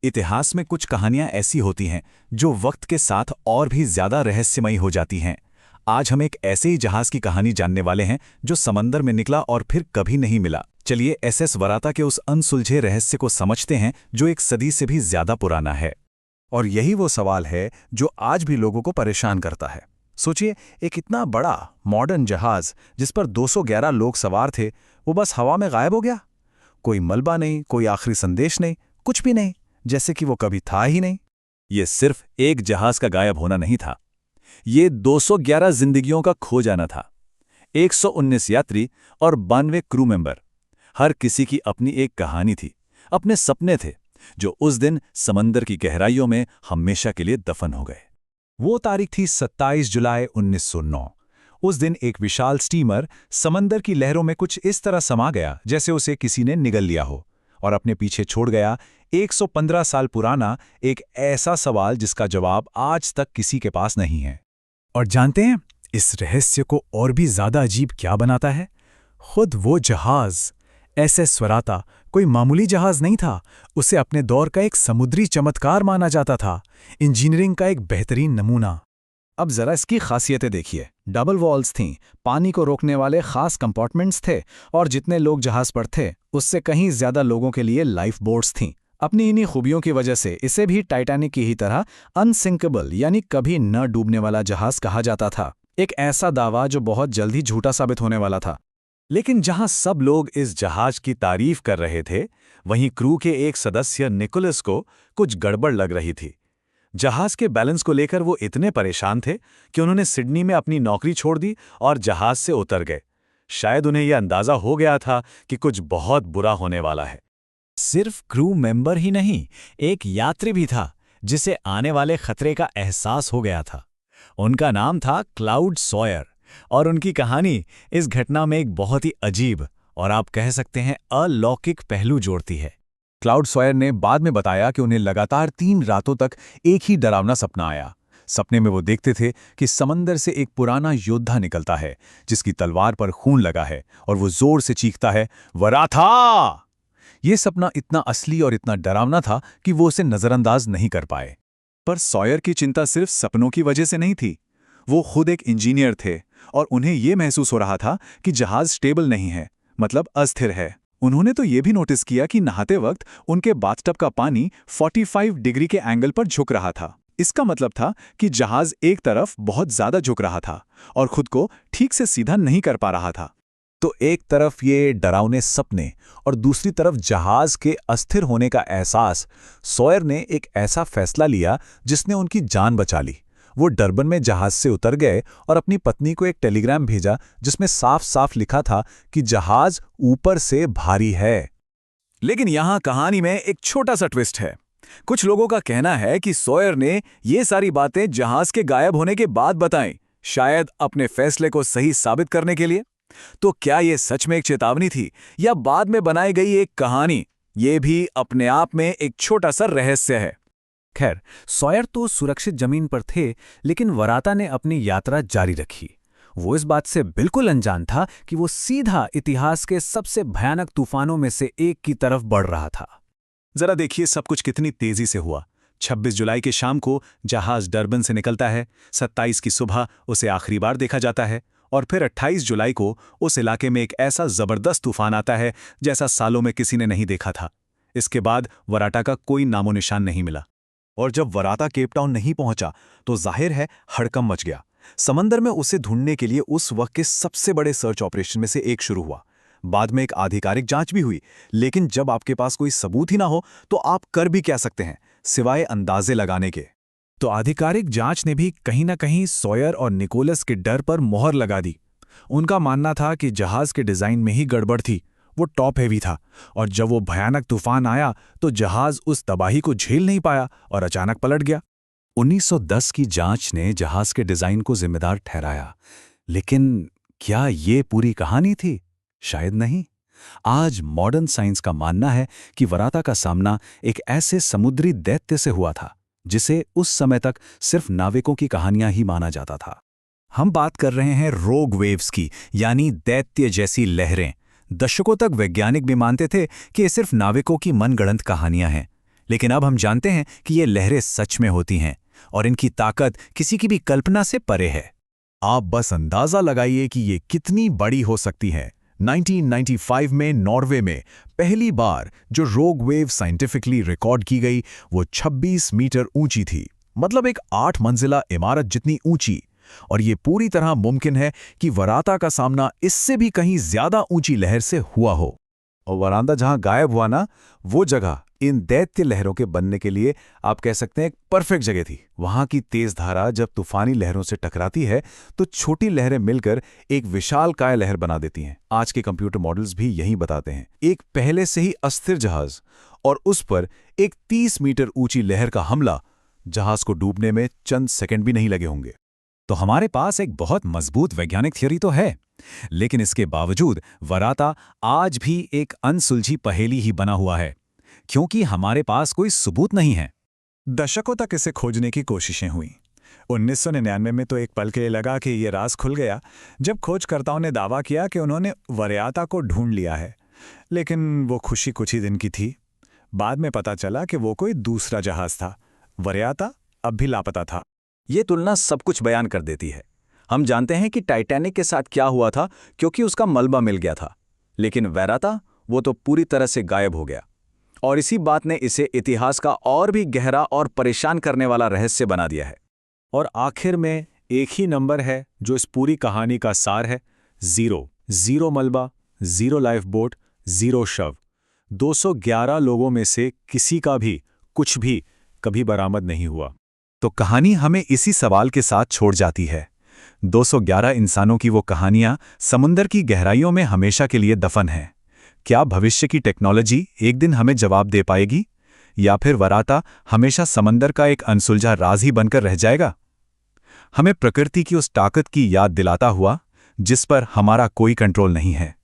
इतिहास में कुछ कहानियां ऐसी होती हैं जो वक्त के साथ और भी ज्यादा रहस्यमयी हो जाती हैं। आज हम एक ऐसे ही जहाज की कहानी जानने वाले हैं जो समंदर में निकला और फिर कभी नहीं मिला। चलिए एसएस वराता के उस अनसुलझे रहस्य को समझते हैं जो एक सदी से भी ज्यादा पुराना है। और यही वो सवाल है जो आज भी लोगों को परेशान करता है। सोचिए, एक इतना बड़ा मॉडर्न जहाज जिस पर 211 लोग सवार थे, वो बस हवा में गायब हो गया। कोई मलबा नहीं, कोई आखिरी संदेश नहीं, कुछ भी नहीं, जैसे कि वो कभी था ही नहीं। ये सिर्फ एक जहाज का गायब होना नहीं था, ये 211 जिंदगियों का खो जाना था। 119 यात्री और 92 क्रू मेंबर, हर किसी की अपनी एक कहानी थी, अपने सपने थे जो उस दिन समंदर की गहराइयों में हमेशा के लिए दफन हो गए। वो तारीख थी 27 जुलाई 1909। उस दिन एक विशाल स्टीमर समंदर की लहरों में कुछ इस तरह समा गया जैसे उसे किसी ने निगल लिया हो, और अपने पीछे छोड़ गया 115 साल पुराना एक ऐसा सवाल जिसका जवाब आज तक किसी के पास नहीं है। और जानते हैं इस रहस्य को और भी ज्यादा अजीब क्या बनाता है? खुद वो जहाज एसएस वराता कोई मामूली जहाज नहीं था। उसे अपने दौर का एक समुद्री चमत्कार माना जाता था, इंजीनियरिंग का एक बेहतरीन नमूना। अब जरा इसकी खासियतें देखिए। डबल वॉल्स थीं, पानी को रोकने वाले खास कंपार्टमेंट्स थे, और जितने लोग जहाज पर थे उससे कहीं ज्यादा लोगों के लिए लाइफ बोट्स थीं। अपनी इन्हीं खूबियों की वजह से इसे भी टाइटैनिक की ही तरह अनसिंकेबल यानी कभी न डूबने वाला जहाज कहा जाता था। एक ऐसा दावा जो बहुत जल्द ही झूठा साबित होने वाला था। लेकिन जहां सब लोग इस जहाज की तारीफ कर रहे थे, वहीं क्रू के एक सदस्य निकोलस को कुछ गड़बड़ लग रही थी। जहाज के बैलेंस को लेकर वो इतने परेशान थे कि उन्होंने सिडनी में अपनी नौकरी छोड़ दी और जहाज से उतर गए। शायद उन्हें यह अंदाजा हो गया था कि कुछ बहुत बुरा होने वाला है। सिर्फ क्रू मेंबर ही नहीं, एक यात्री भी था जिसे आने वाले खतरे का एहसास हो गया था। उनका नाम था क्लाउड सॉयर, और उनकी कहानी इस घटना में एक बहुत ही अजीब और आप कह सकते हैं अलौकिक पहलू जोड़ती है। क्लाउड सॉयर ने बाद में बताया कि उन्हें लगातार 3 रातों तक एक ही डरावना सपना आया। सपने में वो देखते थे कि समंदर से एक पुराना योद्धा निकलता है जिसकी तलवार पर खून लगा है, और वो जोर से चीखता है, वराथा! ये सपना इतना असली और इतना डरावना था कि वो उसे नजरअंदाज नहीं कर पाए। पर सॉयर की चिंता सिर्फ सपनों की वजह से नहीं थी। वो खुद एक इंजीनियर थे और उन्हें यह महसूस हो रहा था कि जहाज स्टेबल नहीं है, मतलब अस्थिर है। उन्होंने तो ये भी नोटिस किया कि नहाते वक्त उनके बाथटब का पानी 45 डिग्री के एंगल पर झुक रहा था। इसका मतलब था कि जहाज एक तरफ बहुत ज्यादा झुक रहा था और खुद को ठीक से सीधा नहीं कर पा रहा था। तो एक तरफ ये डरावने सपने और दूसरी तरफ जहाज के अस्थिर होने का एहसास। सॉयर ने एक ऐसा फैसला लिया जिसने उनकी जान बचा ली। वो डरबन में जहाज से उतर गए और अपनी पत्नी को एक टेलीग्राम भेजा जिसमें साफ साफ लिखा था कि जहाज ऊपर से भारी है। लेकिन यहां कहानी में एक छोटा सा ट्विस्ट है। कुछ लोगों का कहना है कि सॉयर ने ये सारी बातें जहाज के गायब होने के बाद बताईं, शायद अपने फैसले को सही साबित करने के लिए। तो क्या ये सच में एक चेतावनी थी या बाद में बनाई गई एक कहानी? ये भी अपने आप में एक छोटा सा रहस्य है। खैर, सॉयर तो सुरक्षित जमीन पर थे, लेकिन वराता ने अपनी यात्रा जारी रखी। वो इस बात से बिल्कुल अनजान था कि वो सीधा इतिहास के सबसे भयानक तूफानों में से एक की तरफ बढ़ रहा था। जरा देखिए सब कुछ कितनी तेजी से हुआ। 26 जुलाई के शाम को जहाज डरबन से निकलता है, 27 की सुबह उसे आखिरी बार देखा जाता है, और फिर 28 जुलाई को उस इलाके में एक ऐसा जबरदस्त तूफान आता है जैसा सालों में किसी ने नहीं देखा था। इसके बाद वराटा का कोई नामो निशान नहीं मिला। और जब वराता केप टाउन नहीं पहुंचा तो जाहिर है हड़कंप मच गया। समंदर में उसे ढूंढने के लिए उस वक्त के सबसे बड़े सर्च ऑपरेशन में से एक शुरू हुआ। बाद में एक आधिकारिक जांच भी हुई, लेकिन जब आपके पास कोई सबूत ही ना हो तो आप कर भी क्या सकते हैं सिवाय अंदाजे लगाने के। तो आधिकारिक जांच ने भी कहीं ना कहीं सॉयर और निकोलस के डर पर मोहर लगा दी। उनका मानना था कि जहाज के डिजाइन में ही गड़बड़ थी। वो टॉप हेवी था, और जब वो भयानक तूफान आया तो जहाज उस तबाही को झेल नहीं पाया और अचानक पलट गया। 1910 की जांच ने जहाज के डिजाइन को जिम्मेदार ठहराया, लेकिन क्या ये पूरी कहानी थी? शायद नहीं। आज मॉडर्न साइंस का मानना है कि वराता का सामना एक ऐसे समुद्री दैत्य से हुआ था जिसे उस समय तक सिर्फ नाविकों की कहानियां ही माना जाता था। हम बात कर रहे हैं रोग वेव्स की, यानी दैत्य जैसी लहरें। दशकों तक वैज्ञानिक भी मानते थे कि ये सिर्फ नाविकों की मनगढ़ंत कहानियां हैं, लेकिन अब हम जानते हैं कि ये लहरें सच में होती हैं और इनकी ताकत किसी की भी कल्पना से परे है। आप बस अंदाजा लगाइए कि ये कितनी बड़ी हो सकती है। 1995 में नॉर्वे में पहली बार जो रोग वेव साइंटिफिकली रिकॉर्ड की गई वो 26 मीटर ऊंची थी, मतलब एक 8 मंजिला इमारत जितनी ऊंची। और ये पूरी तरह मुमकिन है कि वराता का सामना इससे भी कहीं ज्यादा ऊंची लहर से हुआ हो। और वरांदा जहां गायब हुआ ना, वो जगह इन दैत्य लहरों के बनने के लिए आप कह सकते हैं एक परफेक्ट जगह थी। वहां की तेज धारा जब तूफानी लहरों से टकराती है तो छोटी लहरें मिलकर एक विशालकाय लहर बना देती हैं। आज के कंप्यूटर मॉडल्स भी यही बताते हैं। एक पहले से ही अस्थिर जहाज और उस पर एक 30 मीटर ऊंची लहर का हमला, जहाज को डूबने में चंद सेकंड भी नहीं लगे होंगे। तो हमारे पास एक बहुत मजबूत वैज्ञानिक थ्योरी तो है, लेकिन इसके बावजूद वराता आज भी एक अनसुलझी पहेली ही बना हुआ है, क्योंकि हमारे पास कोई सबूत नहीं है। दशकों तक इसे खोजने की कोशिशें हुईं। 1999 में तो एक पल के लिए लगा कि ये राज खुल गया, जब खोजकर्ताओं ने दावा किया कि उन्होंने वराता को ढूंढ लिया है। लेकिन वो खुशी कुछ ही दिन की थी। बाद में पता चला कि वो कोई दूसरा जहाज था। वराता अब भी लापता था। ये तुलना सब कुछ बयान कर देती है। हम जानते हैं कि टाइटैनिक के साथ क्या हुआ था, क्योंकि उसका मलबा मिल गया था, लेकिन वराता वो तो पूरी तरह से गायब हो गया। और इसी बात ने इसे इतिहास का और भी गहरा और परेशान करने वाला रहस्य बना दिया है। और आखिर में एक ही नंबर है जो इस पूरी कहानी का सार है, 0। 0 मलबा, 0 लाइफ बोट, 0 शव। 211 लोगों में से किसी का भी कुछ भी कभी बरामद नहीं हुआ। तो कहानी हमें इसी सवाल के साथ छोड़ जाती है। 211 इंसानों की वो कहानियां समुंदर की गहराइयों में हमेशा के लिए दफन हैं। क्या भविष्य की टेक्नोलॉजी एक दिन हमें जवाब दे पाएगी, या फिर वराता हमेशा समंदर का एक अनसुलझा राज ही बनकर रह जाएगा? हमें प्रकृति की उस ताकत की याद दिलाता हुआ जिस पर हमारा कोई कंट्रोल नहीं है।